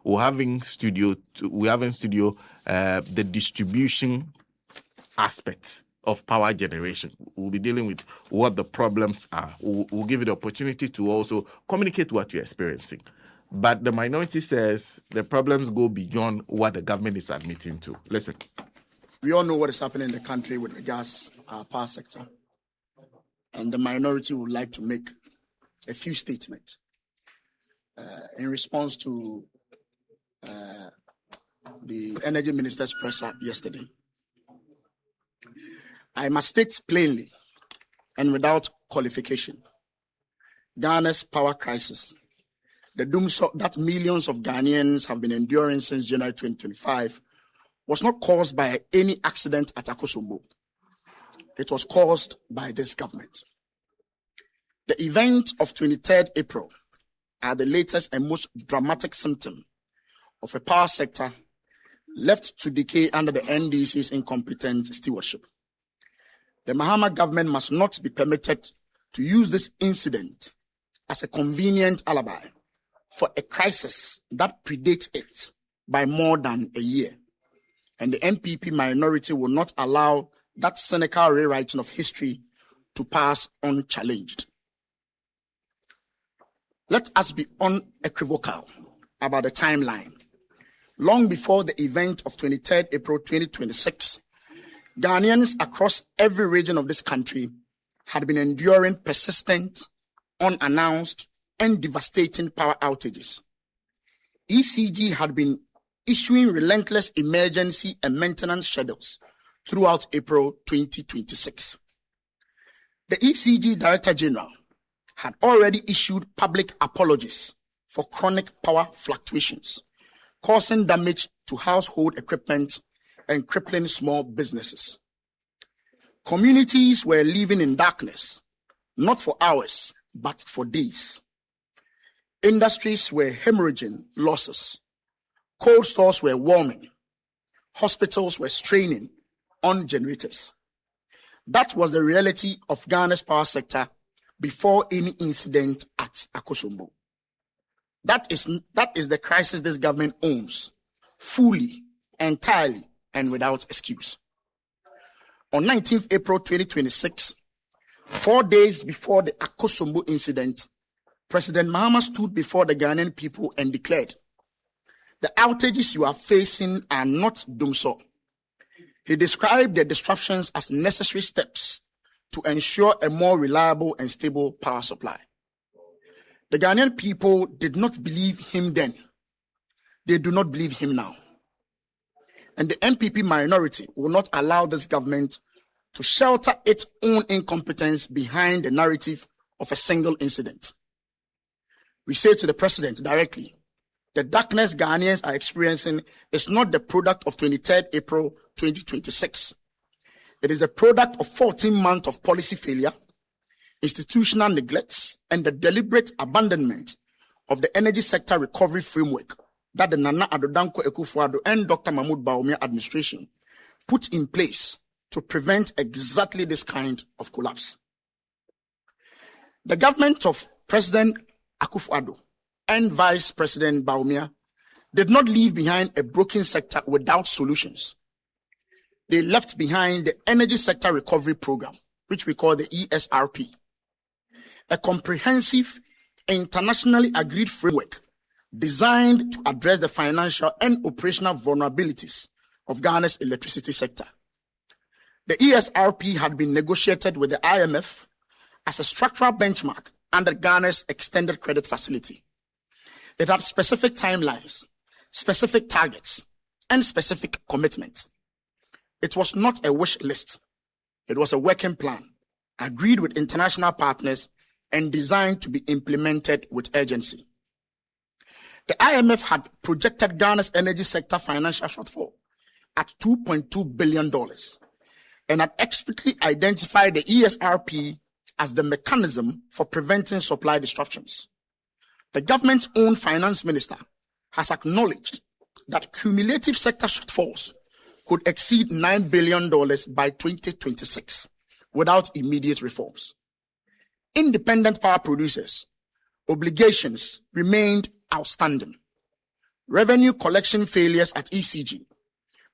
we're having studio the distribution aspect of power generation. We'll be dealing with what the problems are. We'll give you the opportunity to also communicate what you're experiencing. But the minority says the problems go beyond what the government is admitting to. Listen. We all know what is happening in the country with regards to our power sector. And the minority would like to make a few statements in response to the energy minister's presser yesterday. I must state plainly and without qualification, Ghana's power crisis, the doom that millions of Ghanaians have been enduring since January 2025, was not caused by any accident at Akosombo. It was caused by this government. The event of 23rd April are the latest and most dramatic symptom of a power sector left to decay under the NDC's incompetent stewardship. The Mahama government must not be permitted to use this incident as a convenient alibi for a crisis that predates it by more than a year. And the MPP minority will not allow that cynical rewriting of history to pass unchallenged. Let us be unequivocal about the timeline. Long before the event of 23rd April 2026, Ghanaians across every region of this country had been enduring persistent, unannounced, and devastating power outages. ECG had been issuing relentless emergency and maintenance schedules throughout April 2026. The ECG Director General had already issued public apologies for chronic power fluctuations, causing damage to household equipment and crippling small businesses. Communities were living in darkness, not for hours, but for days. Industries were hemorrhaging losses. Cold stores were warming. Hospitals were straining on generators. That was the reality of Ghana's power sector before any incident at Akosombo. That is the crisis this government owns, fully, entirely, and without excuse. On 19th April 2026, 4 days before the Akosombo incident, President Mahama stood before the Ghanaian people and declared, "The outages you are facing are not doomsday." He described the disruptions as necessary steps to ensure a more reliable and stable power supply. The Ghanaian people did not believe him then. They do not believe him now. And the MPP minority will not allow this government to shelter its own incompetence behind the narrative of a single incident. We say to the president directly, the darkness Ghanaians are experiencing is not the product of 23rd April 2026. It is the product of 14 months of policy failure, institutional neglects, and the deliberate abandonment of the energy sector recovery framework that the Nana Addo Dankwa Akufo-Addo and Dr. Mahmoud Bawumia administration put in place to prevent exactly this kind of collapse. The government of President Akufo-Addo and Vice President Bawumia did not leave behind a broken sector without solutions. They left behind the Energy Sector Recovery Program, which we call the ESRP, a comprehensive, internationally agreed framework designed to address the financial and operational vulnerabilities of Ghana's electricity sector. The ESRP had been negotiated with the IMF as a structural benchmark under Ghana's extended credit facility. It had specific timelines, specific targets, and specific commitments. It was not a wish list. It was a working plan, agreed with international partners and designed to be implemented with urgency. The IMF had projected Ghana's energy sector financial shortfall at $2.2 billion and had expertly identified the ESRP as the mechanism for preventing supply disruptions. The government's own finance minister has acknowledged that cumulative sector shortfalls could exceed $9 billion by 2026 without immediate reforms. Independent power producers' obligations remained outstanding. revenue collection failures at ECG,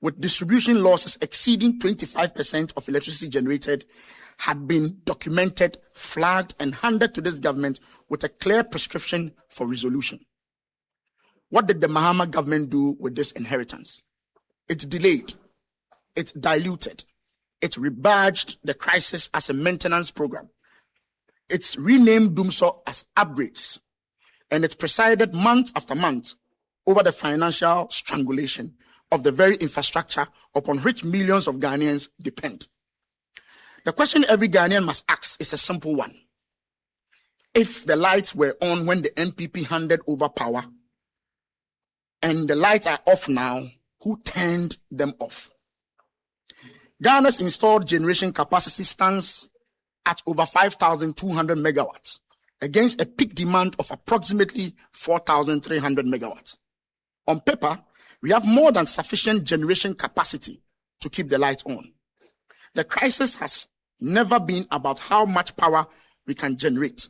with distribution losses exceeding 25% of electricity generated, had been documented, flagged, and handed to this government with a clear prescription for resolution. What did the Mahama government do with this inheritance? It delayed, it diluted, it rebadged the crisis as a maintenance program. It's renamed Dumso as upgrades, and it presided month after month over the financial strangulation of the very infrastructure upon which millions of Ghanaians depend. The question every Ghanaian must ask is a simple one. If the lights were on when the NPP handed over power, and the lights are off now, who turned them off? Ghana's installed generation capacity stands at over 5,200 megawatts against a peak demand of approximately 4,300 megawatts. On paper, we have more than sufficient generation capacity to keep the lights on. The crisis has never been about how much power we can generate.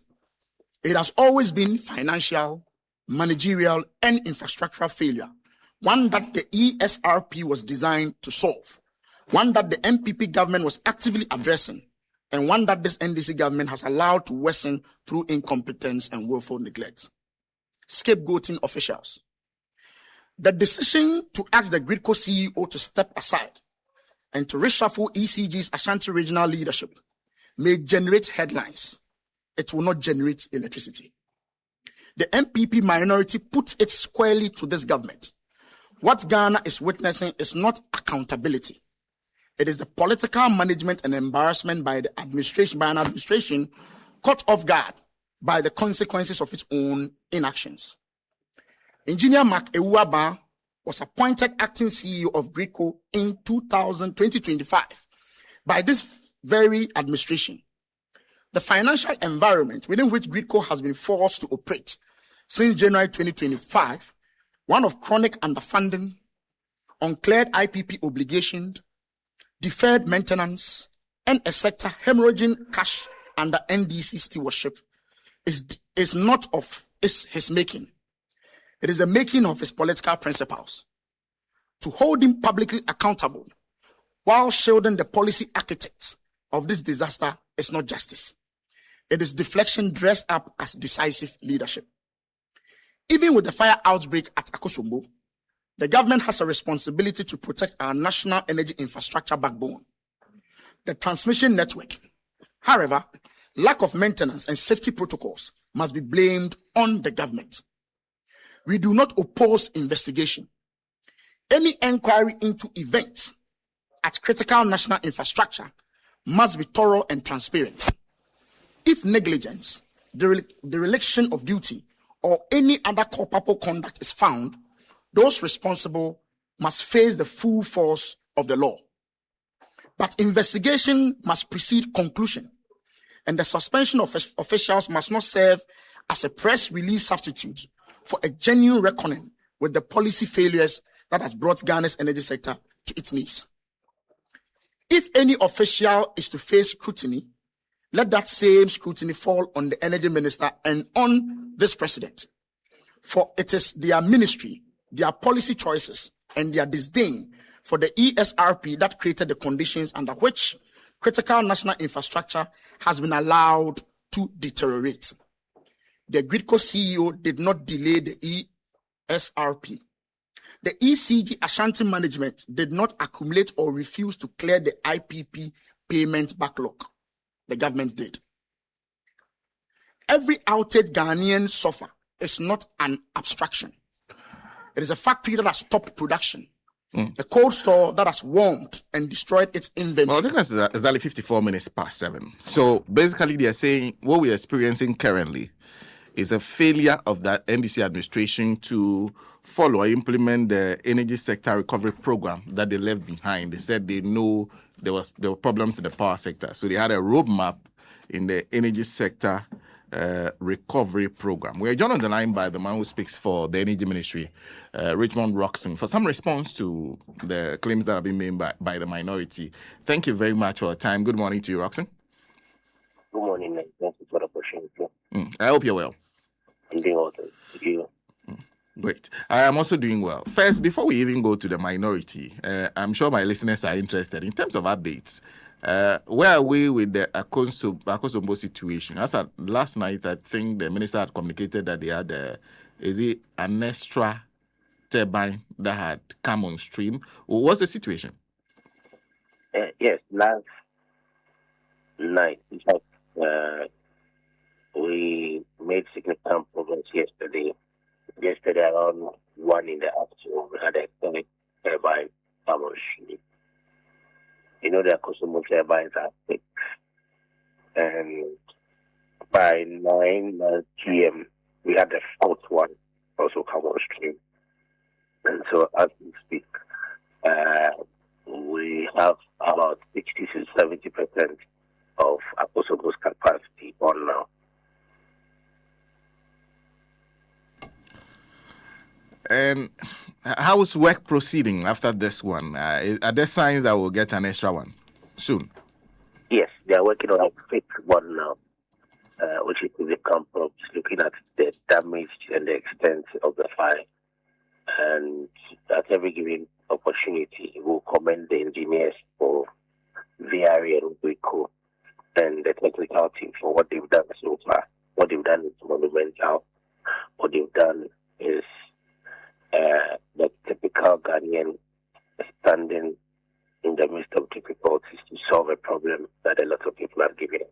It has always been financial, managerial, and infrastructural failure, one that the ESRP was designed to solve, one that the MPP government was actively addressing, and one that this NDC government has allowed to worsen through incompetence and willful neglect. Scapegoating officials. The decision to ask the Gridco CEO to step aside and to reshuffle ECG's Ashanti regional leadership may generate headlines. It will not generate electricity. The MPP minority put it squarely to this government. What Ghana is witnessing is not accountability. It is the political management and embarrassment by an administration caught off guard by the consequences of its own inactions. Engineer Mark Ewuaba was appointed acting CEO of Gridco in 2025 by this very administration. The financial environment within which Gridco has been forced to operate since January 2025, one of chronic underfunding, uncleared IPP obligations, deferred maintenance, and a sector hemorrhaging cash under NDC stewardship, is not of his making. It is the making of his political principles. To hold him publicly accountable while shielding the policy architects of this disaster is not justice. It is deflection dressed up as decisive leadership. Even with the fire outbreak at Akosombo, the government has a responsibility to protect our national energy infrastructure backbone, the transmission network. However, lack of maintenance and safety protocols must be blamed on the government. We do not oppose investigation. Any inquiry into events at critical national infrastructure must be thorough and transparent. If negligence, dereliction of duty, or any other culpable conduct is found, those responsible must face the full force of the law. But investigation must precede conclusion, and the suspension of officials must not serve as a press release substitute for a genuine reckoning with the policy failures that has brought Ghana's energy sector to its knees. If any official is to face scrutiny, let that same scrutiny fall on the energy minister and on this president. For it is their ministry, their policy choices, and their disdain for the ESRP that created the conditions under which critical national infrastructure has been allowed to deteriorate. The Gridco CEO did not delay the ESRP. The ECG Ashanti management did not accumulate or refuse to clear the IPP payment backlog. The government did. Every outage Ghanaians suffer is not an abstraction. It is a factory that has stopped production. The cold store that has warmed and destroyed its inventory. Well, I think that's exactly 54 minutes past 7. So basically, they are saying what we're experiencing currently is a failure of that NDC administration to follow or implement the energy sector recovery program that they left behind. They said they know there were problems in the power sector. So they had a roadmap in the energy sector recovery program. We're joined on the line by the man who speaks for the Energy Ministry, Richmond Rockson, for some response to the claims that have been made by the minority. Thank you very much for your time. Good morning to you, Rockson. Good morning, mate. Thank you for the opportunity. I hope you're well. I'm doing well, thank you. Great. I am also doing well. First, before we even go to the minority, I'm sure my listeners are interested in terms of updates. Where are we with the Akosombo situation? As at last night, I think the minister had communicated that they had, is it an extra turbine that had come on stream? What's the situation? Yes, last night, in fact, we made significant progress yesterday. Yesterday, around 1 in the afternoon, we had a atomic turbine come on stream. You know, the Kosovo turbines are thick. And by 9 p.m., we had the fourth one also come on stream. And so, as we speak, we have about 60 to 70% of Akosovo's capacity on now. And how is work proceeding after this one? Are there signs that we'll get an extra one soon? Yes, they are working on a fifth one now, which is the complex, looking at the damage and the extent of the fire. And at every given opportunity, we'll commend the engineers for VRE and WICO and the technical team for what they've done so far. What they've done is monumental. What they've done is the typical Ghanaian standing in the midst of difficulties to solve a problem that a lot of people are giving up.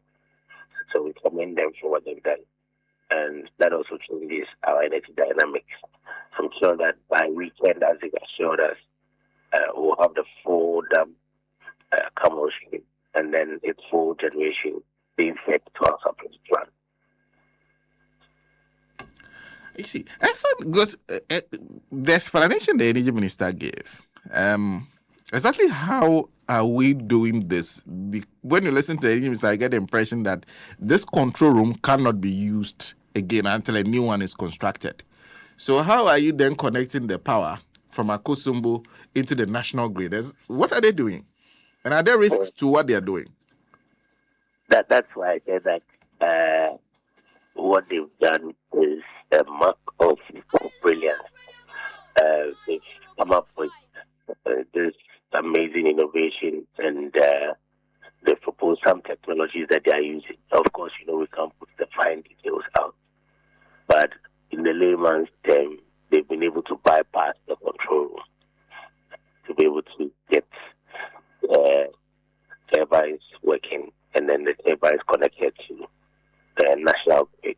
So we commend them for what they've done. And that also changes our energy dynamics. I'm sure that by weekend, as they assured us, we'll have the full dam come on stream, and then its full generation being fed to our supply plan. You see, because the explanation the energy minister gave, exactly how are we doing this? When you listen to the energy minister, I get the impression that this control room cannot be used again until a new one is constructed. So how are you then connecting the power from Akosombo into the national grid? What are they doing? And are there risks to what they are doing? That's why I said that what they've done is a mark of brilliance. They've come up with this amazing innovation, and they propose some technologies that they are using. Of course, we can't put the fine details out, but in the layman's term, they've been able to bypass the control room to be able to get turbines working, and then the turbines connected to the national grid.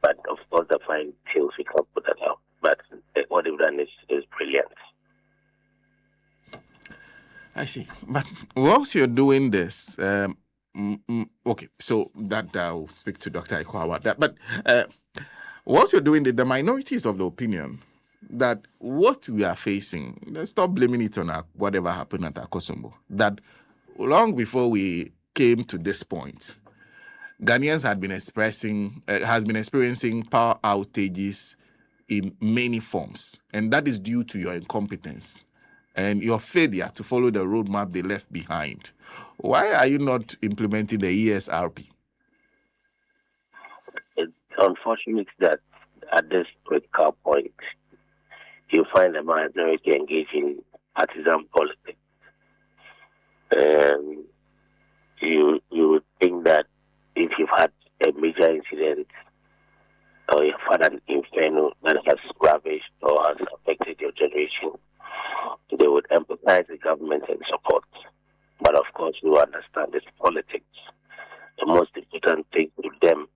But of course, the fine details, we can't put that out. But what they've done is brilliant. I see. But whilst you're doing this, okay, so that I'll speak to Dr. Iko about that. But whilst you're doing it, the minority is of the opinion that what we are facing, let's stop blaming it on whatever happened at Akosombo, that long before we came to this point, Ghanaians has been experiencing power outages in many forms, and that is due to your incompetence and your failure to follow the roadmap they left behind. Why are you not implementing the ESRP? It's unfortunate that at this critical point, you find the minority engaging in partisan politics. You would think that if you've had a major incident or you've had an inferno that has ravaged or has affected your generation, they would empathize the government and support. But of course, you understand it's politics. The most important thing to them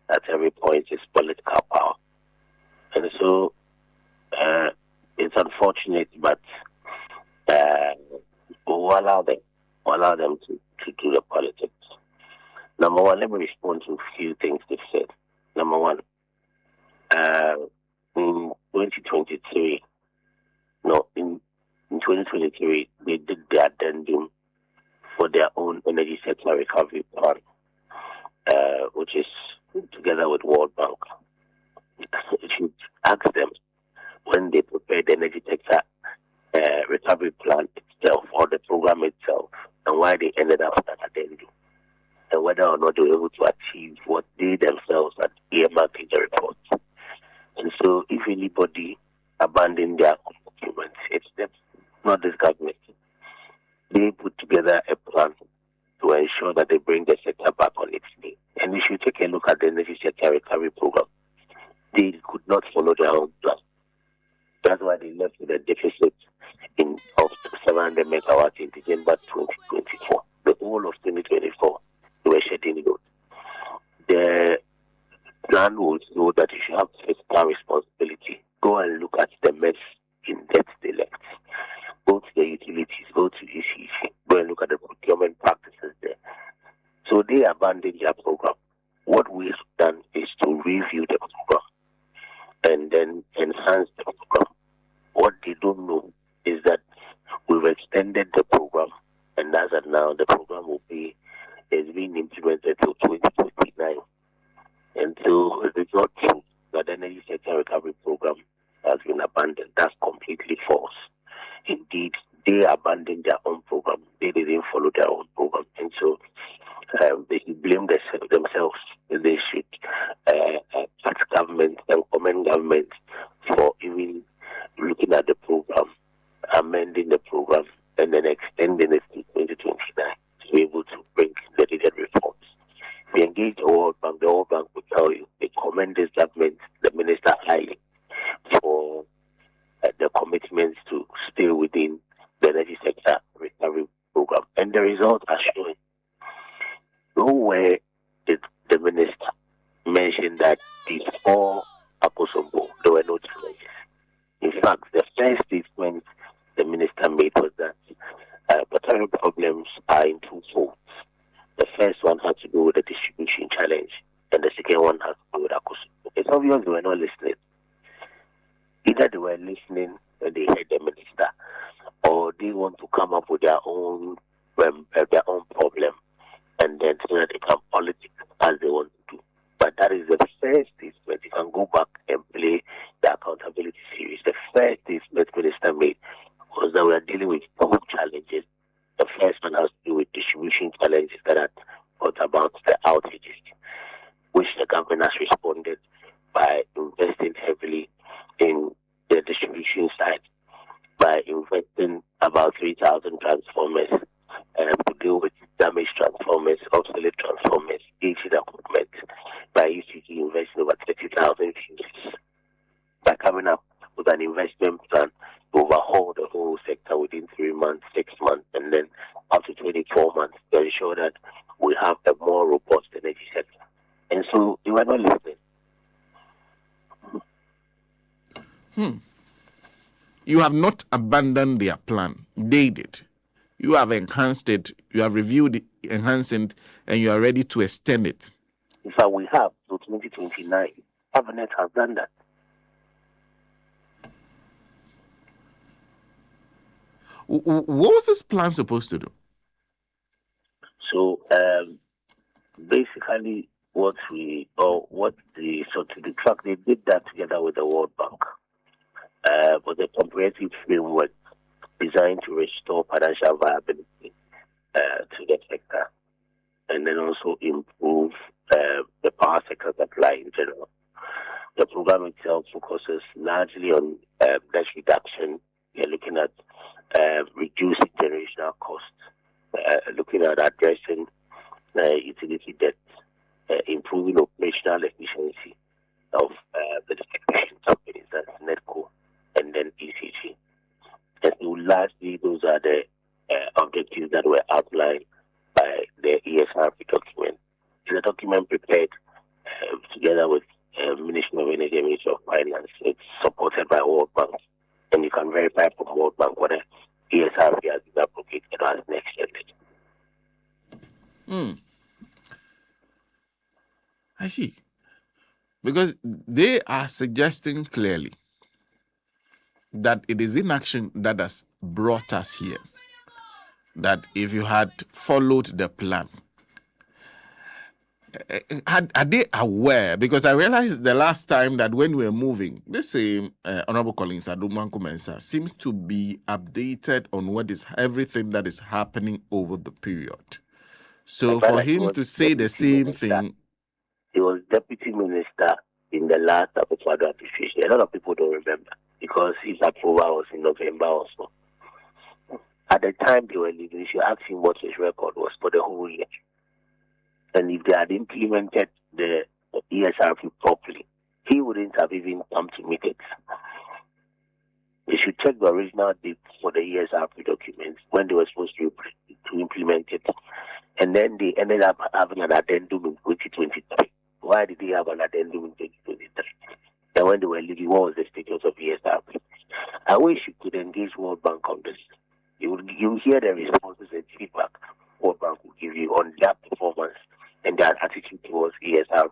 at every point is political power. And so it's unfortunate, but we'll allow them to do the politics. Number one, let me respond to a few things they've said. Number one, in 2023, in 2023, they did the addendum for their own energy sector recovery plan, which is together with World Bank. It should ask them when they prepared the energy sector recovery plan itself or the program itself, and why they ended up with that addendum, and whether or not they were able to achieve what they themselves had earmarked in the report. And so if anybody abandon their documents. It's them, not this government. They put together a plan to ensure that they bring the sector back on its feet. And we should take a look at the energy sector recovery program. They could not follow their own plan. That's why they left with a deficit of 700 megawatts in December 2024. The whole of 2024, they were shedding load. The plan will show that you should have fiscal responsibility. Go and look at the mess in debt they left. Go to the utilities, go to ECC, go and look at the procurement practices there. So they abandoned their program. What we've done is to review the program and then enhance the program. What they don't know is that we've extended the program, and as of now, the program is being implemented till 2029. And so it is not true that the energy sector recovery program has been abandoned. That's completely false. Indeed, they abandoned their own program. They didn't follow their own program. And so they should blame themselves. They should ask government and commend government for even looking at the program, amending the program, and then extending it to 2029 to be able to bring the needed reforms. We engage the World Bank. The World Bank will tell you they commend this government, the minister highly, for the commitments to stay within the energy sector recovery program. And the results are showing. Nowhere did the minister mention that before Akosombo, there were no challenges. In fact, the first statement the minister made was that potential problems are in two folds. The first one had to do with the distribution challenge, and the second one has to do with Akosombo. It's obvious they were not listening. Either they were listening and they heard the minister, or they want to come up with their own problem, and then so that they can politics as they want to do. But that is the first statement. You can go back and play the accountability series. The first statement minister made was that we are dealing with both challenges. The first one has to do with distribution challenges that are brought about the outages, which the government has responded by investing heavily in the distribution side, by investing about 3,000 transformers to deal with damaged transformers, obsolete transformers, aging equipment, by UCG investing over 30,000 fuses, by coming up with an investment plan to overhaul the whole sector within 3 months, 6 months, and then up to 24 months to ensure that we have a more robust energy sector. And so you are not listening. You have not abandoned their plan. They did. You have enhanced it. You have reviewed it, enhanced it, and you are ready to extend it. In fact, we have to 2029. Cabinet has done that. What was this plan supposed to do? So basically, they did that together with the World Bank. But a comprehensive framework designed to restore financial viability to the sector, and then also improve the power sector supply in general. The program itself focuses largely on debt reduction. We are looking at reducing generational costs, looking at addressing utility debt, improving operational efficiency of the distribution companies, that's NEDCO, and then ECG. And so largely, those are the objectives that were outlined by the ESRP document. It's a document prepared together with Ministry of Energy and Ministry of Finance. It's supported by World Bank, and you can verify from World Bank whether ESRP has been appropriated or has been extended. I see. Because they are suggesting clearly that it is inaction that has brought us here. That if you had followed the plan, are they aware? Because I realized the last time that when we were moving, this same Honorable Collins Adumanko Mensah seemed to be updated on what is everything that is happening over the period. So for him to say the same thing, he was deputy minister in the last Approval appreciation. A lot of people don't remember because his approval was in November also. At the time they were leaving, you should ask him what his record was for the whole year. And if they had implemented the ESRP properly, he wouldn't have even come to meet it. They should check the original date for the ESRP documents when they were supposed to implement it. And then they ended up having an addendum in 2023. Why did they have an addendum in 2023? And when they were leaving, what was the status of ESRP? I wish you could engage World Bank on this. You hear the responses and feedback World Bank will give you on their performance and their attitude towards ESRP.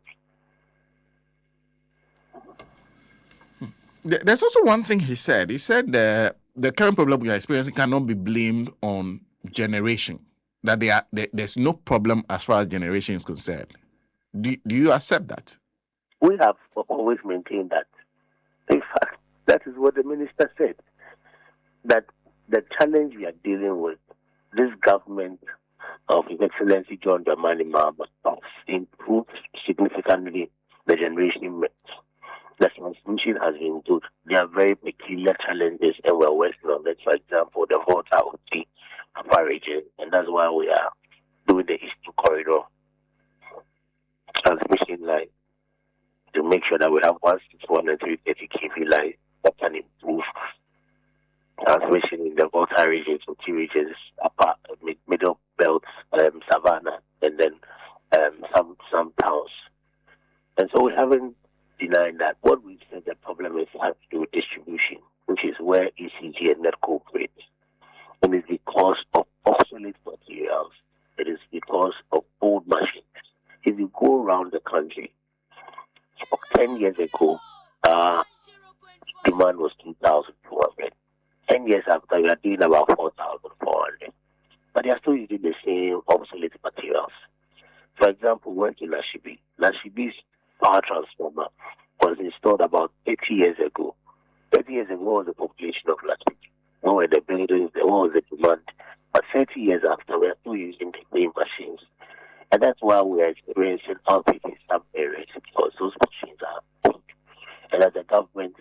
There's also one thing he said. He said the current problem we are experiencing cannot be blamed on generation. That there's no problem as far as generation is concerned. Do you accept that? We have always maintained that. In fact, that is what the minister said. That the challenge we are dealing with, this government of His Excellency John Dramani Mahama has improved significantly the generation mix. The transmission has been good. There are very peculiar challenges, and we're working on it. For example, the water of the upper region, and that's why we are doing the Eastern Corridor transmission line to make sure that we have 161 and 330 kV lines that can improve transmission in the water regions, or key regions, upper, middle belts, savannah, and then some towns. And so we haven't denied that. What we've said the problem is has to do with distribution, which is where ECG and net cooperate. And it's because of obsolete materials. It is because of old machines. If you go around the country, 10 years ago, demand was 2,200. 10 years after, we are doing about 4,400. But they are still using the same obsolete materials. For example, work in Lashibi. Lashibi's power transformer was installed about 80 years ago. 30 years ago, what was the population of Lashibi? What were the buildings? What was the demand? But 30 years after, we are still using the same machines. And that's why we are experiencing output in some areas, because those machines are old. And as a government,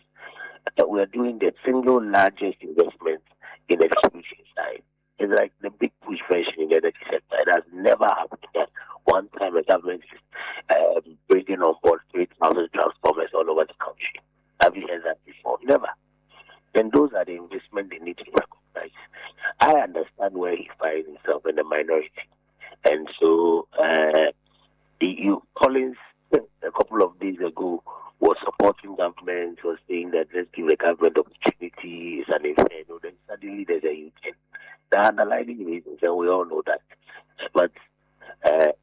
we are doing the single largest investment in the distribution side. It's like the big push version in the energy sector. It has never happened that one time a government is bringing on board 3,000 transformers all over the country. Have you heard that before? Never. And those are the investments they need to recognize. I understand where he finds himself in the minority. And so, Collins, a couple of days ago, was supporting government, was saying that let's give the government opportunity, it's an inferno. Then suddenly there's a U-turn. The underlying reasons, and we all know that. But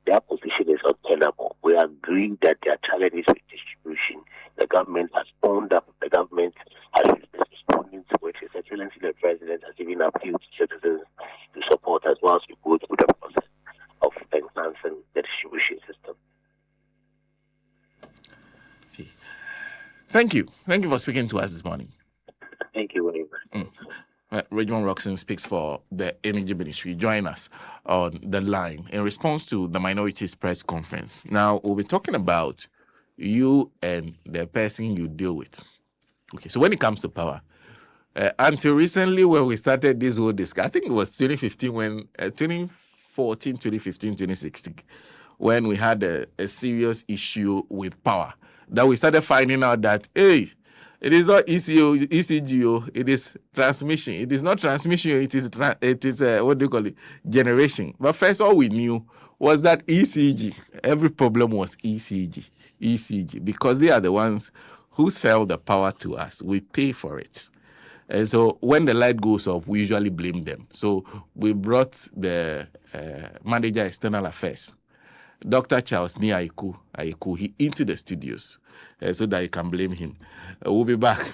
their position is untenable. We agree that there are challenges with distribution. The government has owned up. The government has responded to it. His Excellency the President has even appealed to citizens to support as well as we go through the process of enhancing the distribution system. See. Thank you. Thank you for speaking to us this morning. Thank you very much. Richmond Rockson speaks for the Energy Ministry. Join us on the line in response to the Minorities Press Conference. Now, we'll be talking about you and the person you deal with. Okay, so when it comes to power, until recently when we started this whole discussion, I think it was 2015 when, 2014, 2015, 2016, when we had a serious issue with power, that we started finding out that, hey, it is not ECG, it is transmission. It is not transmission, it is what do you call it? Generation. But first, all we knew was that ECG, every problem was ECG, because they are the ones who sell the power to us. We pay for it. And so when the light goes off, we usually blame them. So we brought the manager external affairs, Dr. Charles Ni Aiku, into the studios so that you can blame him. We'll be back.